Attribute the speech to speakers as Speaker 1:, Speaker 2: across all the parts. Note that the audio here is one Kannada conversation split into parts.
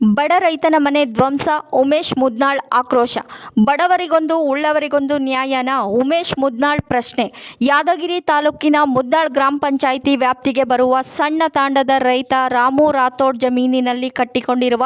Speaker 1: ಬಡ ರೈತನ ಮನೆ ಧ್ವಂಸ, ಉಮೇಶ್ ಮುದ್ನಾಳ್ ಆಕ್ರೋಶ. ಬಡವರಿಗೊಂದು ಉಳ್ಳವರಿಗೊಂದು ನ್ಯಾಯನ? ಉಮೇಶ್ ಮುದ್ನಾಳ್ ಪ್ರಶ್ನೆ. ಯಾದಗಿರಿ ತಾಲೂಕಿನ ಮುದ್ನಾಳ್ ಗ್ರಾಮ ಪಂಚಾಯಿತಿ ವ್ಯಾಪ್ತಿಗೆ ಬರುವ ಸಣ್ಣ ತಾಂಡದ ರೈತ ರಾಮು ರಾಥೋಡ್ ಜಮೀನಿನಲ್ಲಿ ಕಟ್ಟಿಕೊಂಡಿರುವ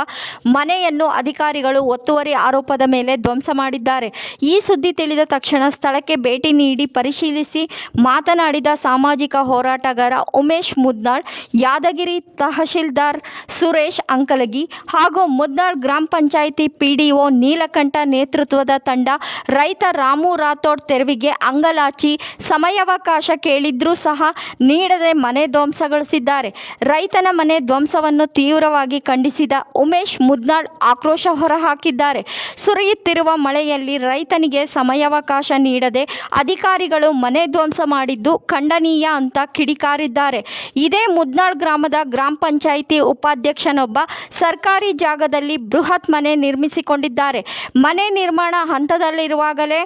Speaker 1: ಮನೆಯನ್ನು ಅಧಿಕಾರಿಗಳು ಒತ್ತುವರಿ ಆರೋಪದ ಮೇಲೆ ಧ್ವಂಸ ಮಾಡಿದ್ದಾರೆ. ಈ ಸುದ್ದಿ ತಿಳಿದ ತಕ್ಷಣ ಸ್ಥಳಕ್ಕೆ ಭೇಟಿ ನೀಡಿ ಪರಿಶೀಲಿಸಿ ಮಾತನಾಡಿದ ಸಾಮಾಜಿಕ ಹೋರಾಟಗಾರ ಉಮೇಶ್ ಮುದ್ನಾಳ್, ಯಾದಗಿರಿ ತಹಶೀಲ್ದಾರ್ ಸುರೇಶ್ ಅಂಕಲಗಿ ಹಾಗೂ ಮುದ್ನಾಳ್ ಗ್ರಾಮ ಪಂಚಾಯಿತಿ ಪಿಡಿಒ ನೀಲಕಂಠ ನೇತೃತ್ವದ ತಂಡ ರೈತ ರಾಮು ರಾಥೋಡ್ ತೆರವಿಗೆ ಅಂಗಲಾಚಿ ಸಮಯಾವಕಾಶ ಕೇಳಿದ್ರೂ ಸಹ ನೀಡದೆ ಮನೆ ಧ್ವಂಸಗೊಳಿಸಿದ್ದಾರೆ. ರೈತನ ಮನೆ ಧ್ವಂಸವನ್ನು ತೀವ್ರವಾಗಿ ಖಂಡಿಸಿದ ಉಮೇಶ್ ಮುದ್ನಾಳ್ ಆಕ್ರೋಶ ಹೊರಹಾಕಿದ್ದಾರೆ. ಸುರಿಯುತ್ತಿರುವ ಮಳೆಯಲ್ಲಿ ರೈತನಿಗೆ ಸಮಯಾವಕಾಶ ನೀಡದೆ ಅಧಿಕಾರಿಗಳು ಮನೆ ಧ್ವಂಸ ಮಾಡಿದ್ದು ಖಂಡನೀಯ ಅಂತ ಕಿಡಿಕಾರಿದ್ದಾರೆ. ಇದೇ ಮುದ್ನಾಳ್ ಗ್ರಾಮದ ಗ್ರಾಮ ಪಂಚಾಯಿತಿ ಉಪಾಧ್ಯಕ್ಷನೊಬ್ಬ ಸರ್ಕಾರಿ ಜಾಗದಲ್ಲಿ ಬೃಹತ್ ಮನೆ ನಿರ್ಮಿಸಿಕೊಂಡಿದ್ದಾರೆ. ಮನೆ ನಿರ್ಮಾಣ ಹಂತದಲ್ಲಿರುವಾಗಲೇ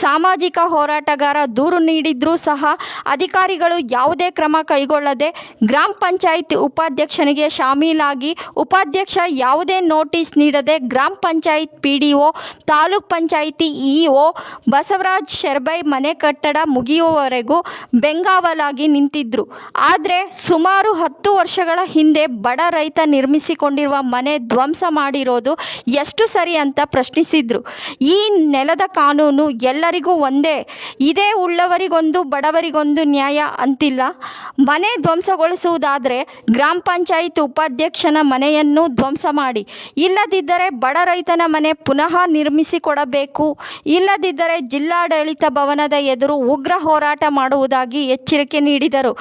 Speaker 1: ಸಾಮಾಜಿಕ ಹೋರಾಟಗಾರ ದೂರು ನೀಡಿದ್ರೂ ಸಹ ಅಧಿಕಾರಿಗಳು ಯಾವುದೇ ಕ್ರಮ ಕೈಗೊಳ್ಳದೆ ಗ್ರಾಮ ಪಂಚಾಯಿತಿ ಉಪಾಧ್ಯಕ್ಷನಿಗೆ ಶಾಮೀಲಾಗಿ ಉಪಾಧ್ಯಕ್ಷ ಯಾವುದೇ ನೋಟಿಸ್ ನೀಡದೆ ಗ್ರಾಮ ಪಂಚಾಯತ್ ಪಿಡಿಒ, ತಾಲೂಕ್ ಪಂಚಾಯಿತಿ ಇಒ ಬಸವರಾಜ್ ಶೆರ್ಬೈ ಮನೆ ಕಟ್ಟಡ ಮುಗಿಯುವವರೆಗೂ ಬೆಂಗಾವಲಾಗಿ ನಿಂತಿದ್ರು. ಆದ್ರೆ ಸುಮಾರು 10 ವರ್ಷಗಳ ಹಿಂದೆ ಬಡ ರೈತ ನಿರ್ಮಿಸಿಕೊಂಡಿರುವ ಮನೆ ಧ್ವಂಸ ಮಾಡಿರೋದು ಎಷ್ಟು ಸರಿ ಅಂತ ಪ್ರಶ್ನಿಸಿದ್ರು. ಈ ನೆಲದ ಕಾನೂನು ಎಲ್ಲರಿಗೂ ಒಂದೇ, ಇದೇ ಉಳ್ಳವರಿಗೊಂದು ಬಡವರಿಗೊಂದು ನ್ಯಾಯ ಅಂತಿಲ್ಲ. ಮನೆ ಧ್ವಂಸಗೊಳಿಸುವುದಾದ್ರೆ ಗ್ರಾಮ ಪಂಚಾಯತ್ ಉಪಾಧ್ಯಕ್ಷನ ಮನೆಯನ್ನು ಧ್ವಂಸ ಮಾಡಿ, ಇಲ್ಲದಿದ್ದರೆ ಬಡ ರೈತನ ಮನೆ ಪುನಃ ನಿರ್ಮಿಸಿಕೊಡಬೇಕು, ಇಲ್ಲದಿದ್ದರೆ ಜಿಲ್ಲಾಡಳಿತ ಭವನದ ಎದುರು ಉಗ್ರ ಹೋರಾಟ ಮಾಡುವುದಾಗಿ ಎಚ್ಚರಿಕೆ ನೀಡಿದರು.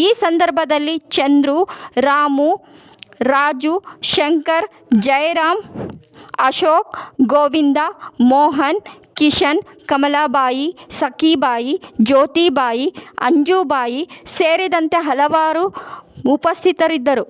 Speaker 1: ಈ ಸಂದರ್ಭದಲ್ಲಿ ಚಂದ್ರು, ರಾಮು, ರಾಜು, ಶಂಕರ್, ಜಯರಾಮ್, ಅಶೋಕ್, ಗೋವಿಂದ, ಮೋಹನ್, ಕಿಶನ್, ಕಮಲಾಬಾಯಿ, ಸಖೀಬಾಯಿ, ಜ್ಯೋತಿಬಾಯಿ, ಅಂಜುಬಾಯಿ ಸೇರಿದಂತೆ ಹಲವರು ಉಪಸ್ಥಿತರಿದ್ದರು.